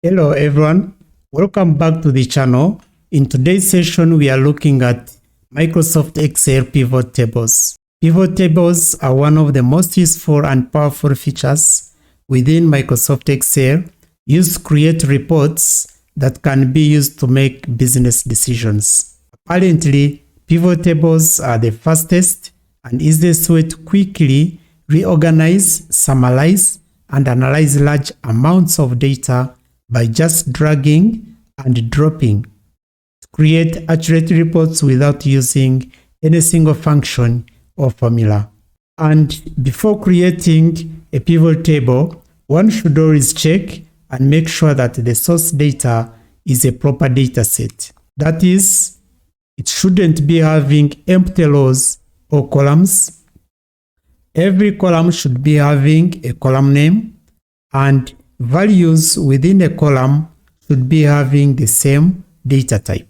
Hello everyone, welcome back to the channel. In today's session, we are looking at Microsoft Excel pivot tables. Pivot tables are one of the most useful and powerful features within Microsoft Excel, used to create reports that can be used to make business decisions. Apparently, pivot tables are the fastest and easiest way to quickly reorganize, summarize, and analyze large amounts of data by just dragging and dropping to create accurate reports without using any single function or formula. And before creating a pivot table, one should always check and make sure that the source data is a proper data set. That is, it shouldn't be having empty rows or columns. Every column should be having a column name, and values within a column should be having the same data type.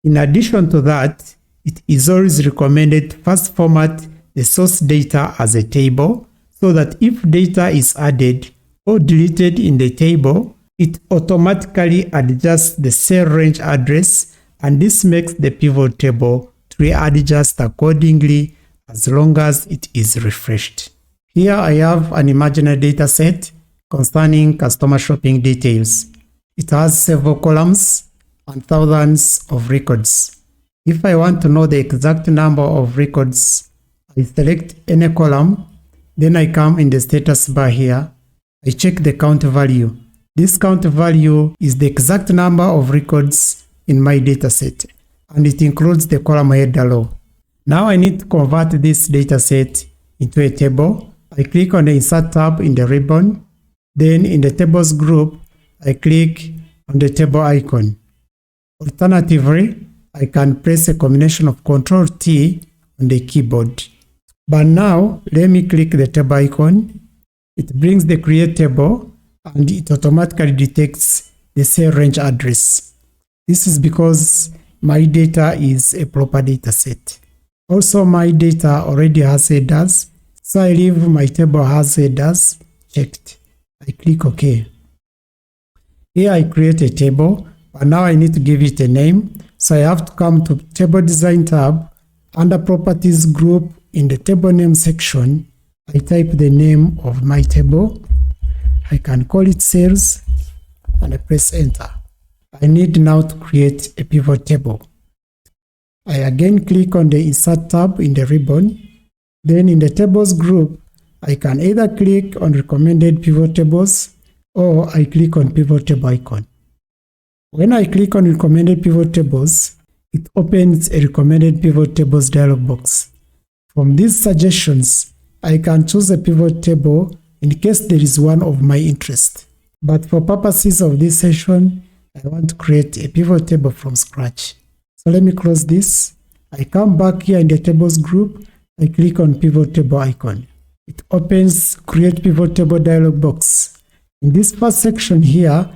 In addition to that, it is always recommended to first format the source data as a table so that if data is added or deleted in the table, it automatically adjusts the cell range address, and this makes the pivot table to readjust accordingly as long as it is refreshed. Here I have an imaginary data set concerning customer shopping details. It has several columns and thousands of records. If I want to know the exact number of records, I select any column, then I come in the status bar here. I check the count value. This count value is the exact number of records in my dataset, and it includes the column header row. Now I need to convert this dataset into a table. I click on the Insert tab in the ribbon. Then in the Tables group, I click on the table icon. Alternatively, I can press a combination of Ctrl-T on the keyboard. But now, let me click the table icon. It brings the Create table, and it automatically detects the cell range address. This is because my data is a proper data set. Also, my data already has headers, so I leave my table has headers checked. I click OK. Here I create a table, but now I need to give it a name. So I have to come to Table Design tab. Under Properties group, in the Table Name section, I type the name of my table. I can call it Sales, and I press Enter. I need now to create a pivot table. I again click on the Insert tab in the ribbon. Then in the Tables group, I can either click on Recommended Pivot Tables or I click on Pivot Table icon. When I click on Recommended Pivot Tables, it opens a Recommended Pivot Tables dialog box. From these suggestions, I can choose a pivot table in case there is one of my interest. But for purposes of this session, I want to create a pivot table from scratch. So let me close this. I come back here in the Tables group. I click on Pivot Table icon. It opens Create Pivot Table dialog box. In this first section here,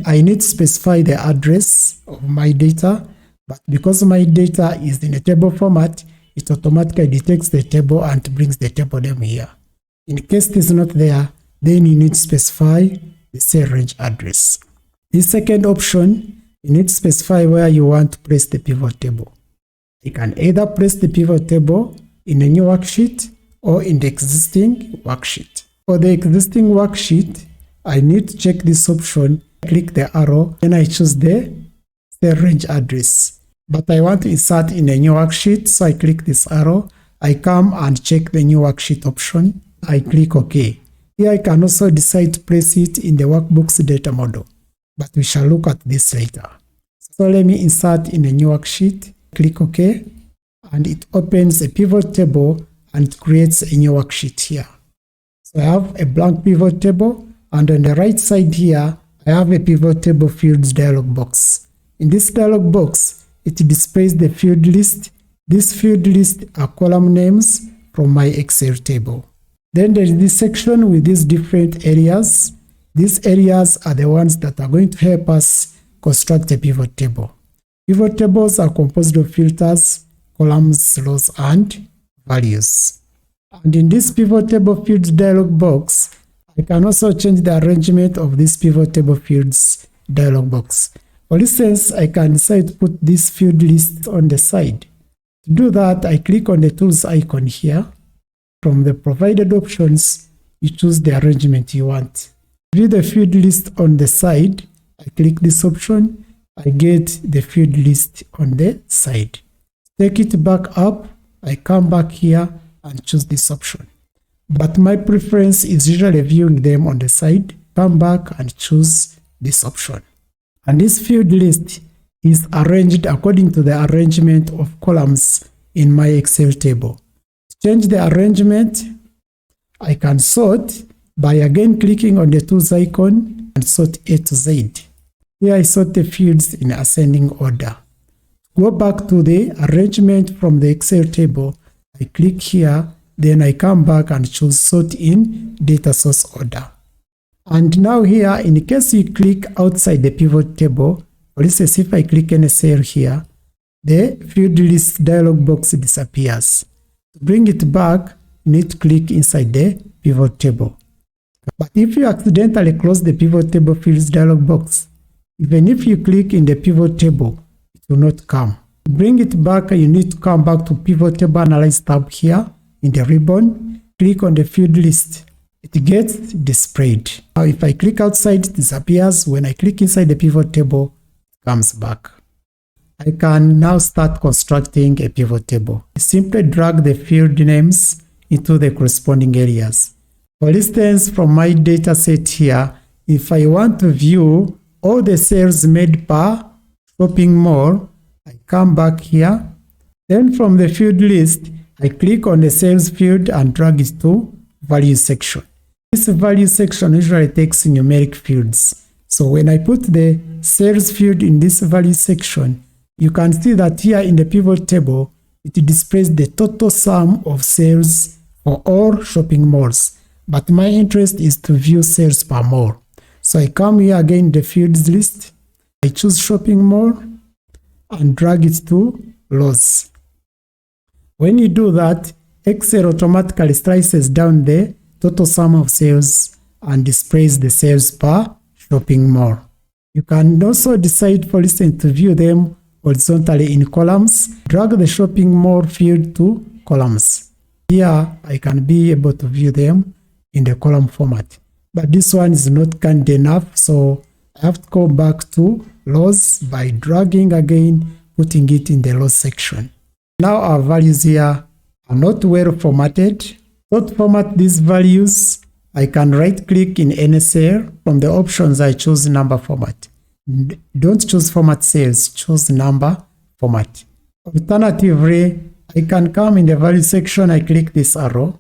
I need to specify the address of my data, but because my data is in a table format, it automatically detects the table and brings the table name here. In case it is not there, then you need to specify the cell range address. The second option, you need to specify where you want to place the pivot table. You can either place the pivot table in a new worksheet or in the existing worksheet. For the existing worksheet, I need to check this option, click the arrow, then I choose the cell range address. But I want to insert in a new worksheet, so I click this arrow, I come and check the new worksheet option, I click OK. Here I can also decide to place it in the workbook's data model, but we shall look at this later. So let me insert in a new worksheet, click OK, and it opens a pivot table and it creates a new worksheet here. So I have a blank pivot table, and on the right side here, I have a pivot table fields dialog box. In this dialog box, it displays the field list. This field list are column names from my Excel table. Then there is this section with these different areas. These areas are the ones that are going to help us construct a pivot table. Pivot tables are composed of filters, columns, rows, and values. And in this pivot table fields dialog box, I can also change the arrangement of this pivot table fields dialog box. For instance, I can decide to put this field list on the side. To do that, I click on the tools icon here. From the provided options, you choose the arrangement you want. To view the field list on the side, I click this option. I get the field list on the side. Take it back up, I come back here and choose this option. But my preference is usually viewing them on the side. Come back and choose this option. And this field list is arranged according to the arrangement of columns in my Excel table. To change the arrangement, I can sort by again clicking on the tools icon and sort A to Z. Here I sort the fields in ascending order. To go back to the arrangement from the Excel table, I click here, then I come back and choose sort in data source order. And now here, in case you click outside the pivot table, for instance, if I click any cell here, the field list dialog box disappears. To bring it back, you need to click inside the pivot table. But if you accidentally close the pivot table fields dialog box, even if you click in the pivot table, it will not come. To bring it back, you need to come back to pivot table analyze tab here in the ribbon, click on the field list. It gets displayed. Now if I click outside, it disappears. When I click inside the pivot table, it comes back. I can now start constructing a pivot table. I simply drag the field names into the corresponding areas. For instance, from my data set here, if I want to view all the sales made per shopping mall, I come back here. Then from the field list, I click on the sales field and drag it to value section. This value section usually takes numeric fields. So when I put the sales field in this value section, you can see that here in the pivot table, it displays the total sum of sales for all shopping malls. But my interest is to view sales per mall. So I come here again in the fields list, I choose shopping mall and drag it to rows. When you do that, Excel automatically slices down the total sum of sales and displays the sales per shopping mall. You can also decide, for instance, to view them horizontally in columns. Drag the shopping mall field to columns. Here, I can be able to view them in the column format. But this one is not kind enough, so I have to go back to rows by dragging again, putting it in the rows section. Now our values here are not well formatted. To format these values, I can right click in any cell. From the options, I choose number format. Don't choose format cells, choose number format. Alternatively, I can come in the value section, I click this arrow.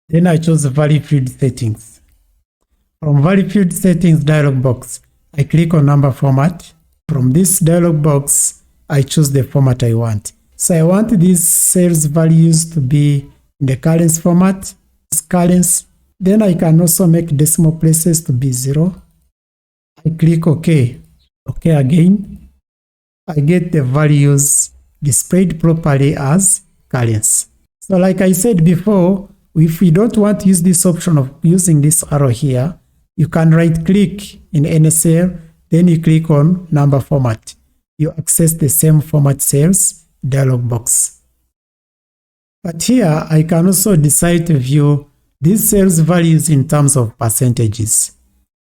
Then I choose value field settings. From value field settings dialog box, I click on number format. From this dialog box, I choose the format I want. So I want these sales values to be in the currents format, currents. Then I can also make decimal places to be 0. I click OK. OK again. I get the values displayed properly as currents. So like I said before, if you don't want to use this option of using this arrow here, you can right click in any cell, then you click on number format. You access the same format cells dialog box. But here, I can also decide to view these sales values in terms of percentages.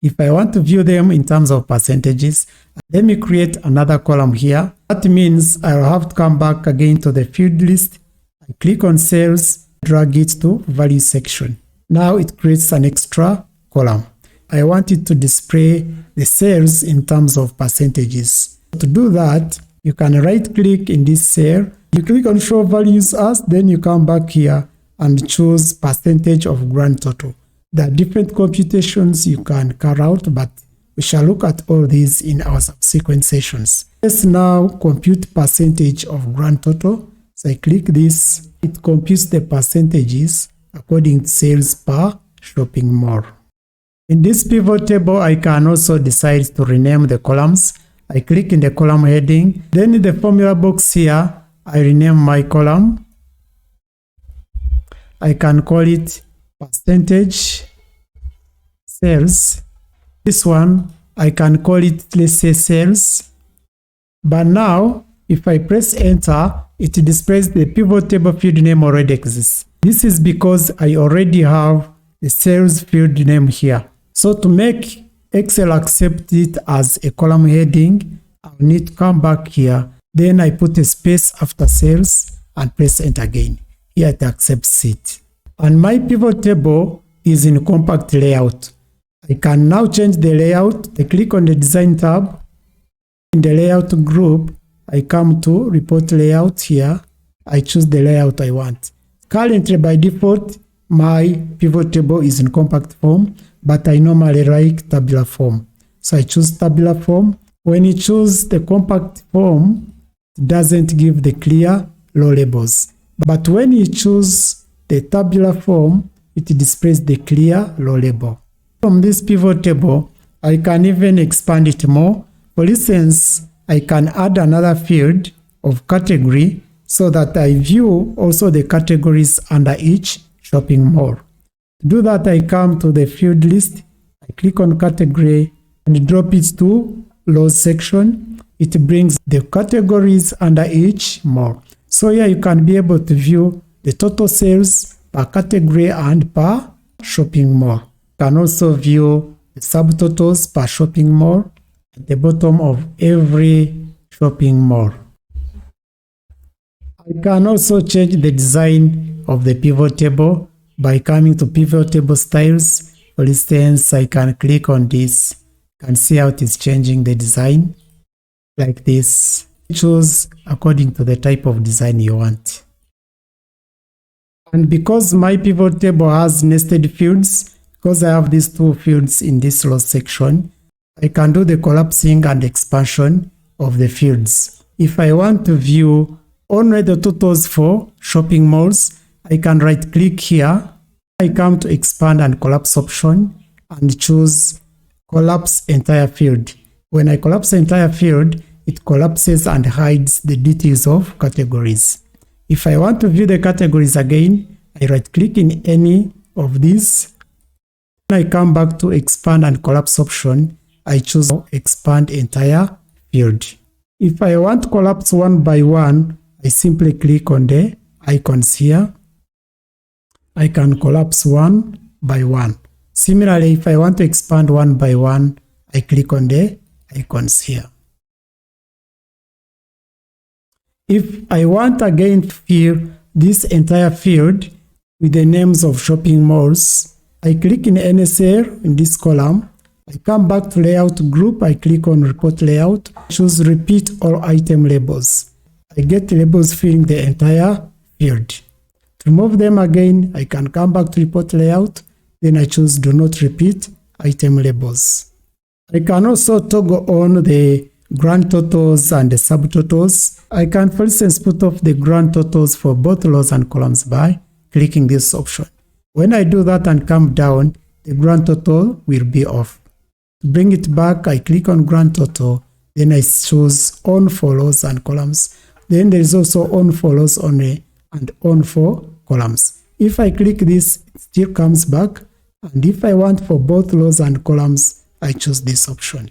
If I want to view them in terms of percentages, let me create another column here. That means I'll have to come back again to the field list. I click on sales, drag it to value section. Now it creates an extra column. I want it to display the sales in terms of percentages. To do that, you can right click in this cell. You click on show values as, then you come back here and choose percentage of grand total. There are different computations you can carry out, but we shall look at all these in our subsequent sessions. Let's now compute percentage of grand total. So I click this. It computes the percentages according to sales per shopping mall. In this pivot table, I can also decide to rename the columns. I click in the column heading. Then in the formula box here, I rename my column. I can call it percentage cells. This one, I can call it, let's say, cells. But now, if I press enter, it displays the pivot table field name already exists. This is because I already have the cells field name here. So to make Excel accept it as a column heading, I'll need to come back here. Then I put a space after cells and press enter again. Here it accepts it. And my pivot table is in compact layout. I can now change the layout. I click on the design tab. In the layout group, I come to report layout here. I choose the layout I want. Currently, by default, my pivot table is in compact form, but I normally like tabular form. So I choose tabular form. When you choose the compact form, it doesn't give the clear row labels. But when you choose the tabular form, it displays the clear row label. From this pivot table, I can even expand it more. For instance, I can add another field of category so that I view also the categories under each shopping mall. To do that, I come to the field list, I click on category and drop it to rows section. It brings the categories under each mall. So here you can be able to view the total sales per category and per shopping mall. You can also view the subtotals per shopping mall at the bottom of every shopping mall. I can also change the design of the pivot table by coming to pivot table styles. For instance, I can click on this. You can see how it is changing the design like this. Choose according to the type of design you want. And because my pivot table has nested fields, because I have these two fields in this row section, I can do the collapsing and expansion of the fields. If I want to view only the totals for shopping malls, I can right click here. I come to expand and collapse option and choose collapse entire field. When I collapse the entire field, it collapses and hides the details of categories. If I want to view the categories again, I right click in any of these. When I come back to expand and collapse option, I choose expand entire field. If I want to collapse one by one, I simply click on the icons here. I can collapse one by one. Similarly, if I want to expand one by one, I click on the icons here. If I want again to fill this entire field with the names of shopping malls, I click in any cell in this column. I come back to layout group, I click on report layout, choose repeat all item labels. I get labels filling the entire field. To remove them again, I can come back to report layout, then I choose do not repeat item labels. I can also toggle on the grand totals and the subtotals. I can, for instance, put off the grand totals for both rows and columns by clicking this option. When I do that and come down, the grand total will be off. To bring it back, I click on grand total, then I choose on for rows and columns. Then there is also on for rows only and on for columns. If I click this, it still comes back. And if I want for both rows and columns, I choose this option.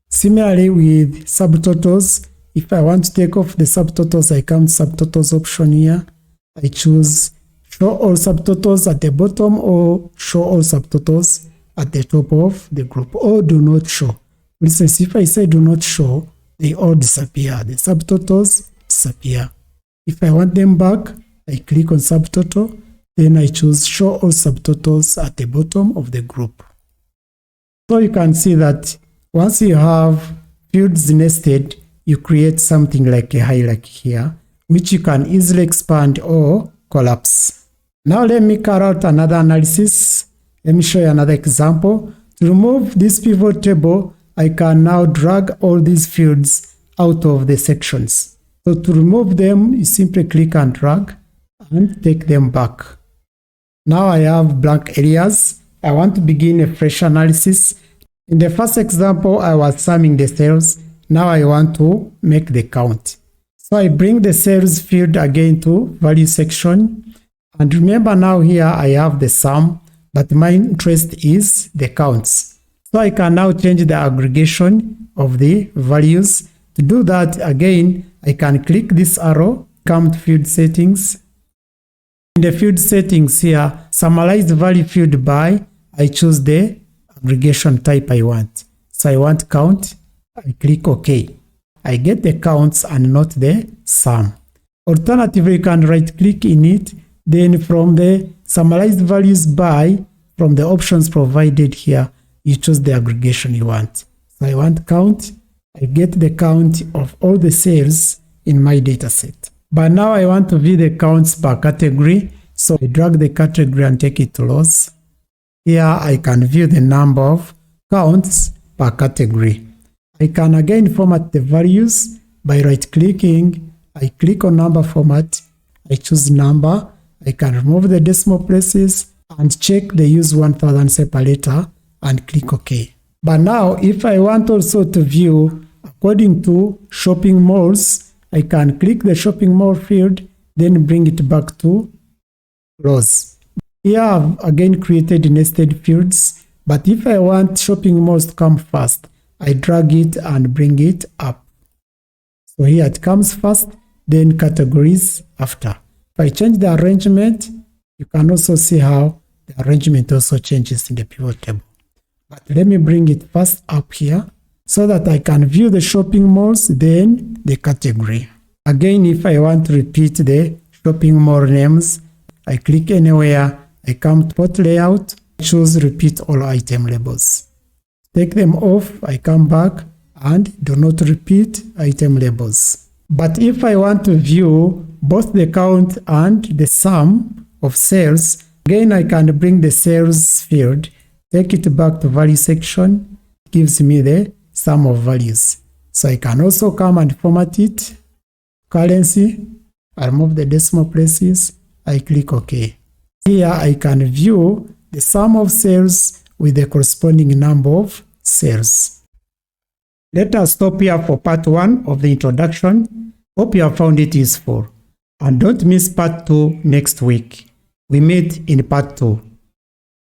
Similarly with subtotals, if I want to take off the subtotals, I come to subtotals option here. I choose show all subtotals at the bottom or show all subtotals at the top of the group, or do not show. For instance, if I say do not show, they all disappear. The subtotals disappear. If I want them back, I click on subtotal, then I choose show all subtotals at the bottom of the group. So you can see that once you have fields nested, you create something like a hierarchy here, which you can easily expand or collapse. Now let me carry out another analysis. Let me show you another example. To remove this pivot table, I can now drag all these fields out of the sections. So to remove them, you simply click and drag and take them back. Now I have blank areas. I want to begin a fresh analysis. In the first example, I was summing the cells. Now I want to make the count. So I bring the cells field again to value section. And remember now here I have the sum. but my interest is the counts. So I can now change the aggregation of the values. To do that, again, I can click this arrow, come to field settings. In the field settings here, summarize the value field by, I choose the aggregation type I want. So I want count, I click OK. I get the counts and not the sum. Alternatively, you can right click in it, then from the summarized values by, from the options provided here, you choose the aggregation you want. So I want count, I get the count of all the sales in my dataset. But now I want to view the counts per category, so I drag the category and take it to rows. Here I can view the number of counts per category. I can again format the values by right-clicking. I click on number format, I choose number, I can remove the decimal places and check the use 1000 separator and click OK. But now if I want also to view according to shopping malls, I can click the shopping mall field, then bring it back to rows. Here I've again created nested fields, but if I want shopping malls to come first, I drag it and bring it up. So here it comes first, then categories after. If I change the arrangement, you can also see how the arrangement also changes in the pivot table. But let me bring it first up here so that I can view the shopping malls, then the category. Again, if I want to repeat the shopping mall names, I click anywhere, I come to port layout, choose repeat all item labels. Take them off, I come back and do not repeat item labels. But if I want to view both the count and the sum of sales, again I can bring the sales field, take it back to value section, it gives me the sum of values. So I can also come and format it, currency, I remove the decimal places, I click OK. Here I can view the sum of sales with the corresponding number of sales. Let us stop here for part 1 of the introduction. Hope you have found it useful. And don't miss part 2 next week. We meet in part 2.